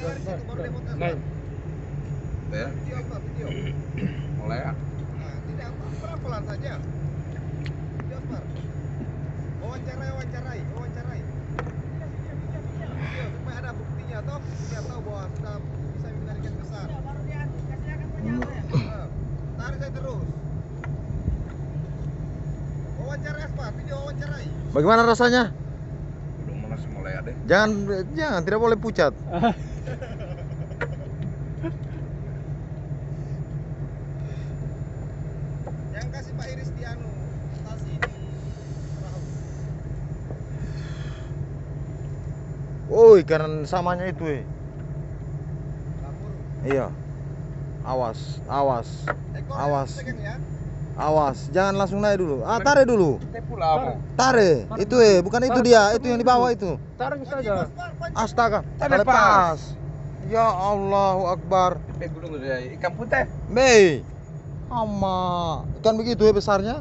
dari situ baru dia motor. Naik. Ya, Video apa? Video. mulai ya. Nah, tidak apa, pelan-pelan saja. Video apa? Wawancarai. Video supaya ada buktinya toh, dia tahu bahwa kita bisa mengendalikan kesan. Nah, tarik saya terus. Wawancarai apa? Video wawancarai. Bagaimana rasanya? Udah mana sih mulai ada. Jangan, tidak boleh pucat. Yang kasih Pak Iris di stasi di perahu. Woi, karena samanya itu, Lapor. Iya. Awas. Ekor Awas. pegang ya. Awas, jangan langsung naik dulu. Tarik dulu. Kita pulang mau. Tarik. Itu bukan itu dia, itu yang di bawah itu. Tarik saja. Astaga, Tak lepas. lepas. Ya Allahu Akbar. Kita gulung dari ikan putih. Mei. Ama, ikan begitu besarnya.